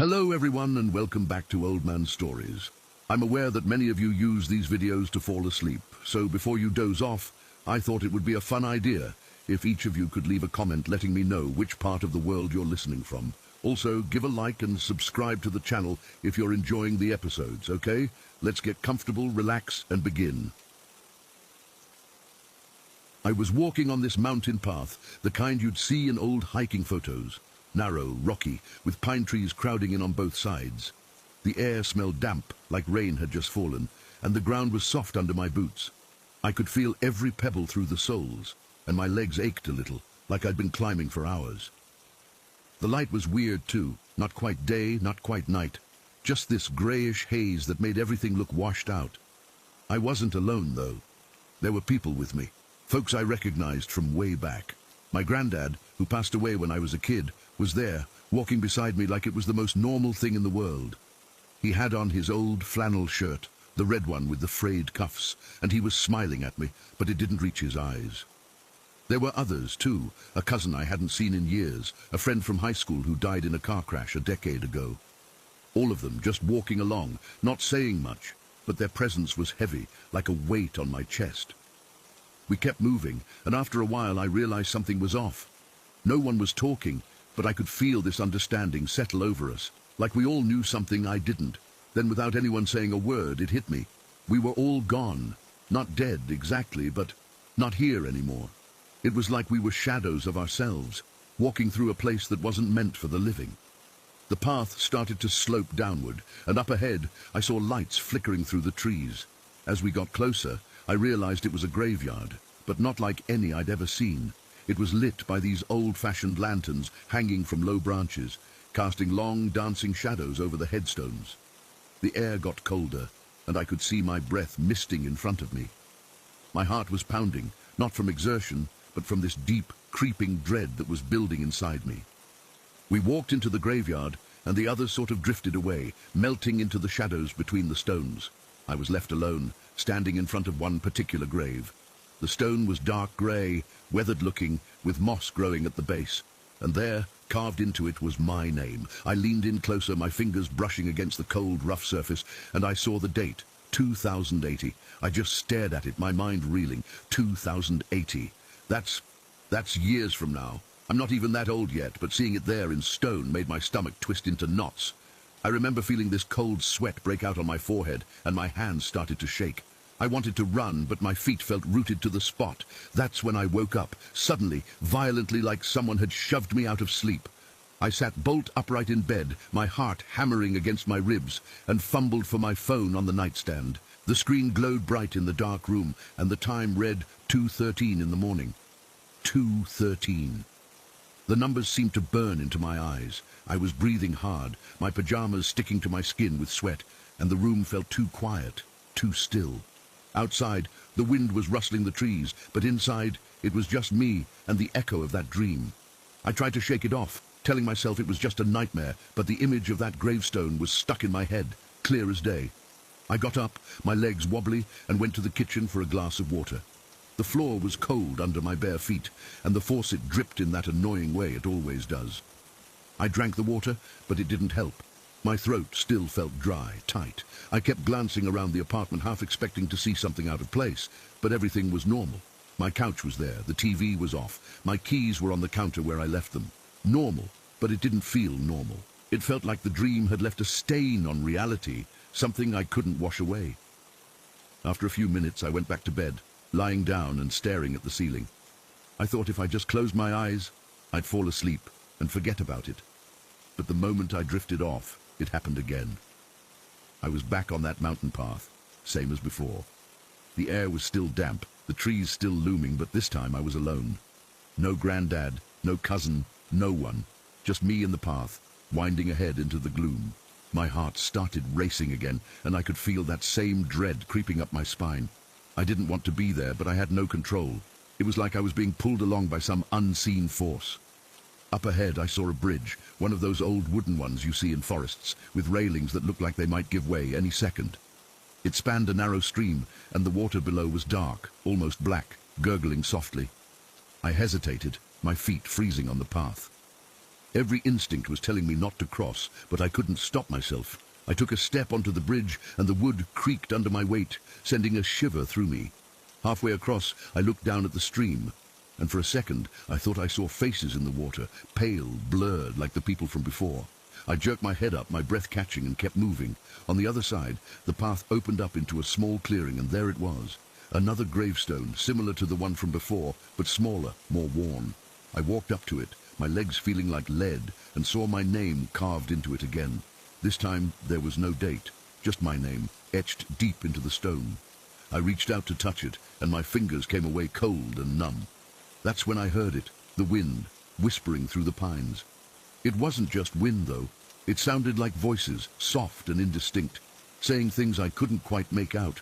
Hello everyone and welcome back to Old Man Stories. I'm aware that many of you use these videos to fall asleep, so before you doze off, I thought it would be a fun idea if each of you could leave a comment letting me know which part of the world you're listening from. Also, give a like and subscribe to the channel if you're enjoying the episodes, okay? Let's get comfortable, relax, and begin. I was walking on this mountain path, the kind you'd see in old hiking photos. Narrow, rocky, with pine trees crowding in on both sides. The air smelled damp, like rain had just fallen, and the ground was soft under my boots. I could feel every pebble through the soles, and my legs ached a little, like I'd been climbing for hours. The light was weird too, not quite day, not quite night, just this grayish haze that made everything look washed out. I wasn't alone, though. There were people with me, folks I recognized from way back. My granddad, who passed away when I was a kid, was there, walking beside me like it was the most normal thing in the world. He had on his old flannel shirt, the red one with the frayed cuffs, and he was smiling at me, but it didn't reach his eyes. There were others, too, a cousin I hadn't seen in years, a friend from high school who died in a car crash a decade ago. All of them just walking along, not saying much, but their presence was heavy, like a weight on my chest. We kept moving, and after a while I realized something was off. No one was talking, but I could feel this understanding settle over us, like we all knew something I didn't. Then without anyone saying a word, it hit me. We were all gone. Not dead, exactly, but not here anymore. It was like we were shadows of ourselves, walking through a place that wasn't meant for the living. The path started to slope downward, and up ahead I saw lights flickering through the trees. As we got closer, I realized it was a graveyard, but not like any I'd ever seen. It was lit by these old-fashioned lanterns hanging from low branches, casting long, dancing shadows over the headstones. The air got colder, and I could see my breath misting in front of me. My heart was pounding, not from exertion, but from this deep, creeping dread that was building inside me. We walked into the graveyard, and the others sort of drifted away, melting into the shadows between the stones. I was left alone, standing in front of one particular grave. The stone was dark grey, weathered-looking, with moss growing at the base, and there, carved into it, was my name. I leaned in closer, my fingers brushing against the cold, rough surface, and I saw the date, 2080. I just stared at it, my mind reeling. 2080. That's years from now. I'm not even that old yet, but seeing it there in stone made my stomach twist into knots. I remember feeling this cold sweat break out on my forehead, and my hands started to shake. I wanted to run, but my feet felt rooted to the spot. That's when I woke up, suddenly, violently, like someone had shoved me out of sleep. I sat bolt upright in bed, my heart hammering against my ribs, and fumbled for my phone on the nightstand. The screen glowed bright in the dark room, and the time read 2:13 in the morning. 2:13. The numbers seemed to burn into my eyes. I was breathing hard, my pajamas sticking to my skin with sweat, and the room felt too quiet, too still. Outside, the wind was rustling the trees, but inside, it was just me and the echo of that dream. I tried to shake it off, telling myself it was just a nightmare, but the image of that gravestone was stuck in my head, clear as day. I got up, my legs wobbly, and went to the kitchen for a glass of water. The floor was cold under my bare feet, and the faucet dripped in that annoying way it always does. I drank the water, but it didn't help. My throat still felt dry, tight. I kept glancing around the apartment, half expecting to see something out of place, but everything was normal. My couch was there, the TV was off, my keys were on the counter where I left them. Normal, but it didn't feel normal. It felt like the dream had left a stain on reality, something I couldn't wash away. After a few minutes, I went back to bed, lying down and staring at the ceiling. I thought if I just closed my eyes, I'd fall asleep and forget about it. But the moment I drifted off, it happened again. I was back on that mountain path, same as before. The air was still damp, the trees still looming, but this time I was alone. No granddad, no cousin, no one. Just me and the path, winding ahead into the gloom. My heart started racing again, and I could feel that same dread creeping up my spine. I didn't want to be there, but I had no control. It was like I was being pulled along by some unseen force. Up ahead I saw a bridge, one of those old wooden ones you see in forests, with railings that looked like they might give way any second. It spanned a narrow stream, and the water below was dark, almost black, gurgling softly. I hesitated, my feet freezing on the path. Every instinct was telling me not to cross, but I couldn't stop myself. I took a step onto the bridge, and the wood creaked under my weight, sending a shiver through me. Halfway across, I looked down at the stream, and for a second I thought I saw faces in the water, pale, blurred, like the people from before. I jerked my head up, my breath catching, and kept moving. On the other side, the path opened up into a small clearing, and there it was. Another gravestone, similar to the one from before, but smaller, more worn. I walked up to it, my legs feeling like lead, and saw my name carved into it again. This time there was no date, just my name, etched deep into the stone. I reached out to touch it, and my fingers came away cold and numb. That's when I heard it, the wind, whispering through the pines. It wasn't just wind, though. It sounded like voices, soft and indistinct, saying things I couldn't quite make out.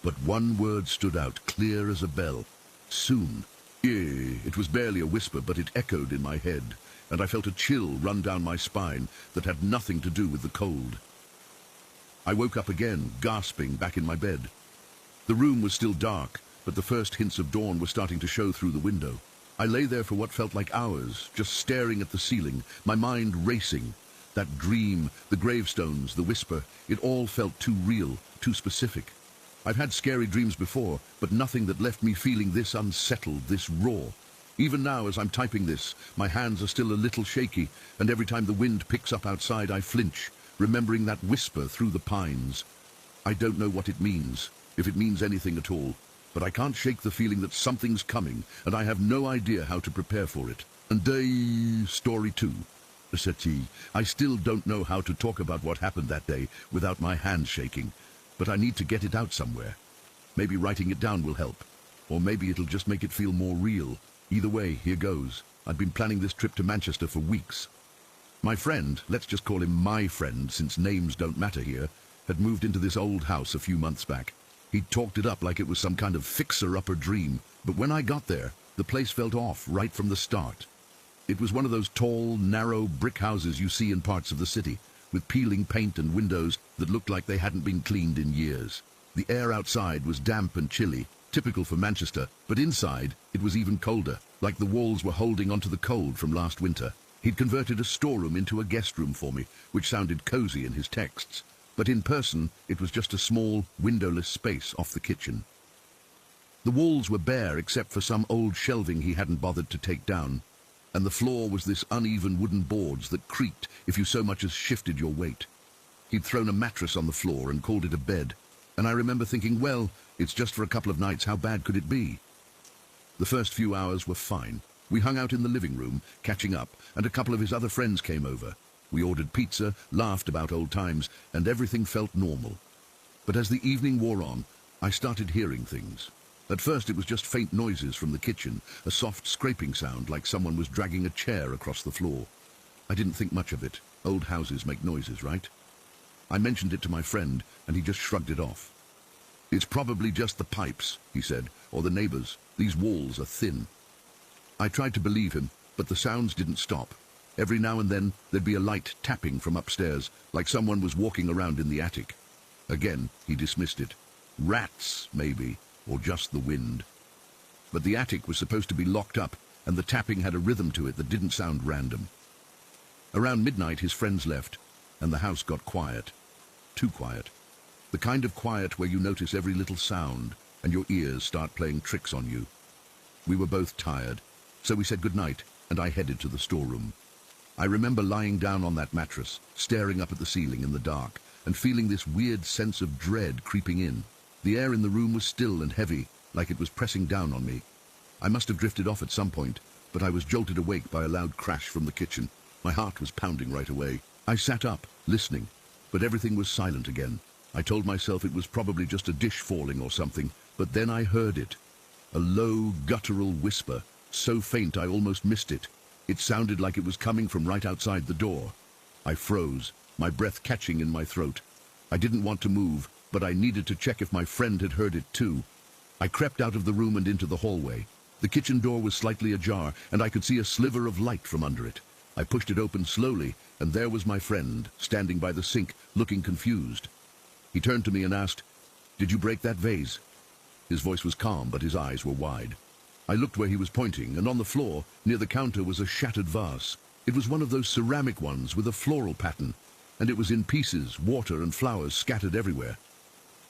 But one word stood out, clear as a bell. Soon. It was barely a whisper, but it echoed in my head, and I felt a chill run down my spine that had nothing to do with the cold. I woke up again, gasping, back in my bed. The room was still dark, but the first hints of dawn were starting to show through the window. I lay there for what felt like hours, just staring at the ceiling, my mind racing. That dream, the gravestones, the whisper, it all felt too real, too specific. I've had scary dreams before, but nothing that left me feeling this unsettled, this raw. Even now, as I'm typing this, my hands are still a little shaky, and every time the wind picks up outside, I flinch, remembering that whisper through the pines. I don't know what it means, if it means anything at all, but I can't shake the feeling that something's coming, and I have no idea how to prepare for it. And story 2. I still don't know how to talk about what happened that day without my hands shaking, but I need to get it out somewhere. Maybe writing it down will help, or maybe it'll just make it feel more real. Either way, here goes. I've been planning this trip to Manchester for weeks. My friend, let's just call him my friend since names don't matter here, had moved into this old house a few months back. He'd talked it up like it was some kind of fixer-upper dream, but when I got there, the place felt off right from the start. It was one of those tall, narrow brick houses you see in parts of the city, with peeling paint and windows that looked like they hadn't been cleaned in years. The air outside was damp and chilly, typical for Manchester, but inside it was even colder, like the walls were holding onto the cold from last winter. He'd converted a storeroom into a guest room for me, which sounded cozy in his texts, but in person it was just a small, windowless space off the kitchen. The walls were bare except for some old shelving he hadn't bothered to take down, and the floor was this uneven wooden boards that creaked if you so much as shifted your weight. He'd thrown a mattress on the floor and called it a bed, and I remember thinking, well, it's just for a couple of nights, how bad could it be? The first few hours were fine. We hung out in the living room, catching up, and a couple of his other friends came over. We ordered pizza, laughed about old times, and everything felt normal. But as the evening wore on, I started hearing things. At first it was just faint noises from the kitchen, a soft scraping sound like someone was dragging a chair across the floor. I didn't think much of it. Old houses make noises, right? I mentioned it to my friend, and he just shrugged it off. It's probably just the pipes, he said, or the neighbors. These walls are thin. I tried to believe him, but the sounds didn't stop. Every now and then there'd be a light tapping from upstairs, like someone was walking around in the attic. Again, he dismissed it. Rats, maybe, or just the wind. But the attic was supposed to be locked up, and the tapping had a rhythm to it that didn't sound random. Around midnight his friends left, and the house got quiet. Too quiet. The kind of quiet where you notice every little sound, and your ears start playing tricks on you. We were both tired, so we said goodnight, and I headed to the storeroom. I remember lying down on that mattress, staring up at the ceiling in the dark, and feeling this weird sense of dread creeping in. The air in the room was still and heavy, like it was pressing down on me. I must have drifted off at some point, but I was jolted awake by a loud crash from the kitchen. My heart was pounding right away. I sat up, listening, but everything was silent again. I told myself it was probably just a dish falling or something, but then I heard it. A low, guttural whisper, so faint I almost missed it. It sounded like it was coming from right outside the door. I froze, my breath catching in my throat. I didn't want to move, but I needed to check if my friend had heard it too. I crept out of the room and into the hallway. The kitchen door was slightly ajar, and I could see a sliver of light from under it. I pushed it open slowly, and there was my friend, standing by the sink, looking confused. He turned to me and asked, "Did you break that vase?" His voice was calm, but his eyes were wide. I looked where he was pointing, and on the floor, near the counter, was a shattered vase. It was one of those ceramic ones with a floral pattern, and it was in pieces, water and flowers scattered everywhere.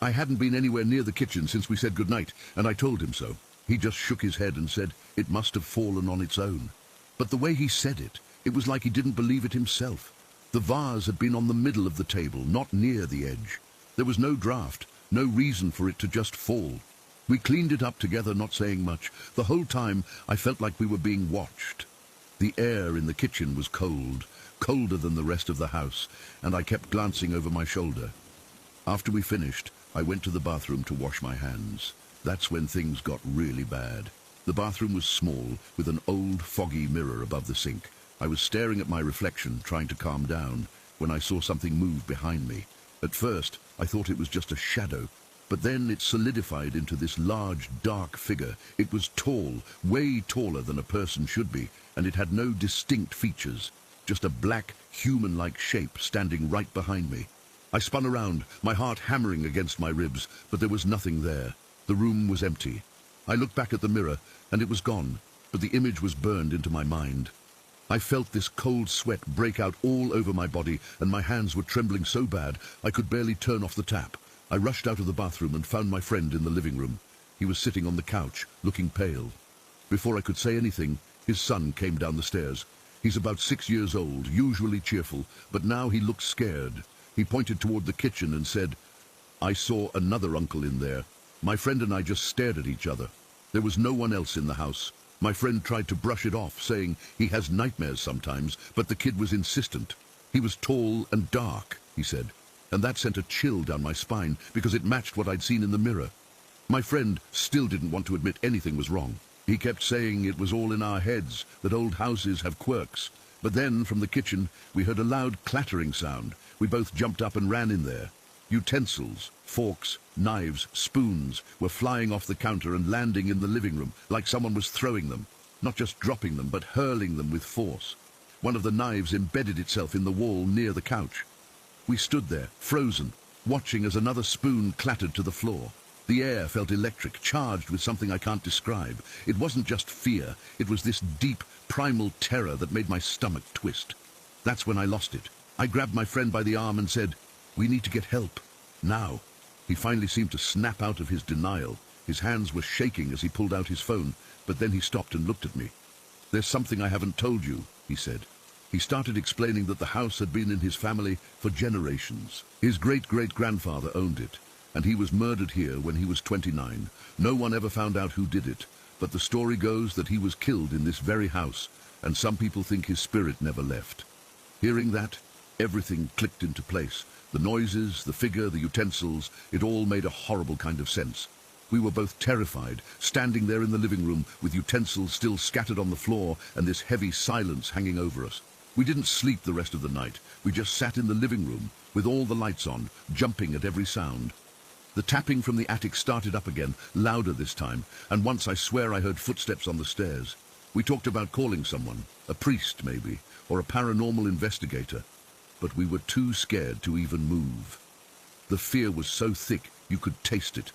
I hadn't been anywhere near the kitchen since we said goodnight, and I told him so. He just shook his head and said it must have fallen on its own. But the way he said it, it was like he didn't believe it himself. The vase had been on the middle of the table, not near the edge. There was no draught, no reason for it to just fall. We cleaned it up together, not saying much. The whole time I felt like we were being watched. The air in the kitchen was cold, colder than the rest of the house, and I kept glancing over my shoulder. After we finished, I went to the bathroom to wash my hands. That's when things got really bad. The bathroom was small, with an old, foggy mirror above the sink. I was staring at my reflection, trying to calm down, when I saw something move behind me. At first, I thought it was just a shadow, but then it solidified into this large, dark figure. It was tall, way taller than a person should be, and it had no distinct features, just a black, human-like shape standing right behind me. I spun around, my heart hammering against my ribs, but there was nothing there. The room was empty. I looked back at the mirror, and it was gone, but the image was burned into my mind. I felt this cold sweat break out all over my body, and my hands were trembling so bad I could barely turn off the tap. I rushed out of the bathroom and found my friend in the living room. He was sitting on the couch, looking pale. Before I could say anything, his son came down the stairs. He's about 6 years old, usually cheerful, but now he looked scared. He pointed toward the kitchen and said, "I saw another uncle in there." My friend and I just stared at each other. There was no one else in the house. My friend tried to brush it off, saying he has nightmares sometimes, but the kid was insistent. He was tall and dark, he said, and that sent a chill down my spine because it matched what I'd seen in the mirror. My friend still didn't want to admit anything was wrong. He kept saying it was all in our heads, that old houses have quirks. But then, from the kitchen, we heard a loud clattering sound. We both jumped up and ran in there. Utensils, forks, knives, spoons were flying off the counter and landing in the living room, like someone was throwing them. Not just dropping them, but hurling them with force. One of the knives embedded itself in the wall near the couch. We stood there, frozen, watching as another spoon clattered to the floor. The air felt electric, charged with something I can't describe. It wasn't just fear, it was this deep, primal terror that made my stomach twist. That's when I lost it. I grabbed my friend by the arm and said, "We need to get help. Now." He finally seemed to snap out of his denial. His hands were shaking as he pulled out his phone, but then he stopped and looked at me. "There's something I haven't told you," he said. He started explaining that the house had been in his family for generations. His great-great-grandfather owned it, and he was murdered here when he was 29. No one ever found out who did it, but the story goes that he was killed in this very house, and some people think his spirit never left. Hearing that, everything clicked into place. The noises, the figure, the utensils, it all made a horrible kind of sense. We were both terrified, standing there in the living room with utensils still scattered on the floor and this heavy silence hanging over us. We didn't sleep the rest of the night. We just sat in the living room with all the lights on, jumping at every sound. The tapping from the attic started up again, louder this time, and once I swear I heard footsteps on the stairs. We talked about calling someone, a priest maybe, or a paranormal investigator, but we were too scared to even move. The fear was so thick you could taste it,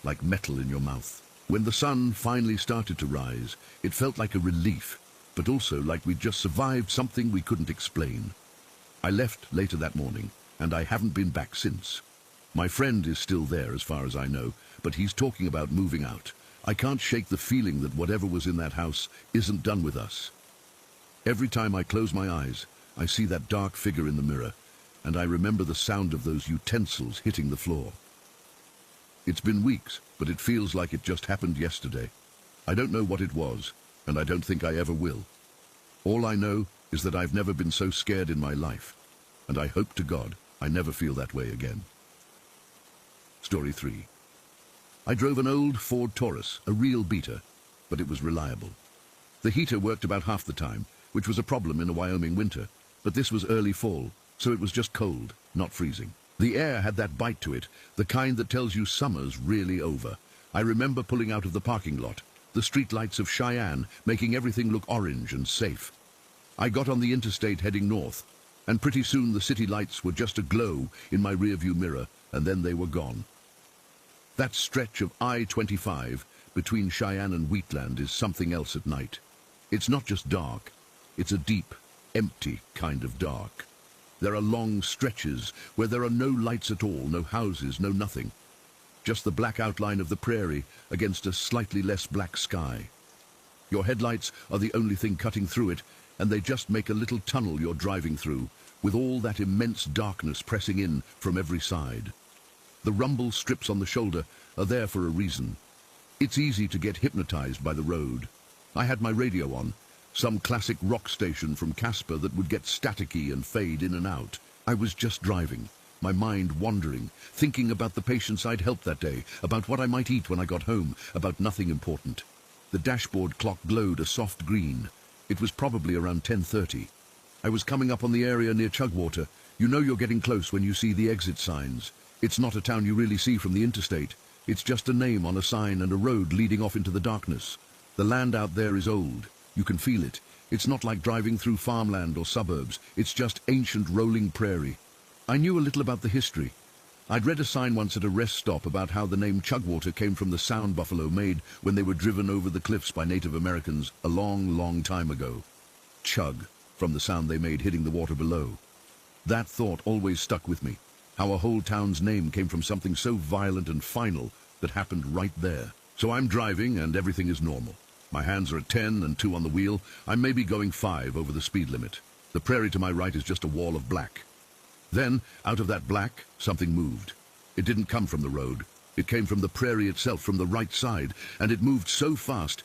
like metal in your mouth. When the sun finally started to rise, it felt like a relief, but also like we'd just survived something we couldn't explain. I left later that morning, and I haven't been back since. My friend is still there as far as I know, but he's talking about moving out. I can't shake the feeling that whatever was in that house isn't done with us. Every time I close my eyes, I see that dark figure in the mirror, and I remember the sound of those utensils hitting the floor. It's been weeks, but it feels like it just happened yesterday. I don't know what it was, and I don't think I ever will. All I know is that I've never been so scared in my life, and I hope to God I never feel that way again. Story 3. I drove an old Ford Taurus, a real beater, but it was reliable. The heater worked about half the time, which was a problem in a Wyoming winter, but this was early fall, so it was just cold, not freezing. The air had that bite to it, the kind that tells you summer's really over. I remember pulling out of the parking lot, the streetlights of Cheyenne making everything look orange and safe. I got on the interstate heading north, and pretty soon the city lights were just aglow in my rearview mirror, and then they were gone. That stretch of I-25 between Cheyenne and Wheatland is something else at night. It's not just dark, it's a deep, empty kind of dark. There are long stretches where there are no lights at all, no houses, no nothing. Just the black outline of the prairie against a slightly less black sky. Your headlights are the only thing cutting through it, and they just make a little tunnel you're driving through, with all that immense darkness pressing in from every side. The rumble strips on the shoulder are there for a reason. It's easy to get hypnotized by the road. I had my radio on, some classic rock station from Casper that would get staticky and fade in and out. I was just driving, my mind wandering, thinking about the patients I'd helped that day, about what I might eat when I got home, about nothing important. The dashboard clock glowed a soft green. It was probably around 10:30. I was coming up on the area near Chugwater. You know you're getting close when you see the exit signs. It's not a town you really see from the interstate. It's just a name on a sign and a road leading off into the darkness. The land out there is old. You can feel it. It's not like driving through farmland or suburbs. It's just ancient rolling prairie. I knew a little about the history. I'd read a sign once at a rest stop about how the name Chugwater came from the sound buffalo made when they were driven over the cliffs by Native Americans a long, long time ago. Chug, from the sound they made hitting the water below. That thought always stuck with me. How a whole town's name came from something so violent and final that happened right there. So I'm driving and everything is normal. My hands are at 10 and 2 on the wheel. I may be going 5 over the speed limit. The prairie to my right is just a wall of black. Then, out of that black, something moved. It didn't come from the road. It came from the prairie itself, from the right side, and it moved so fast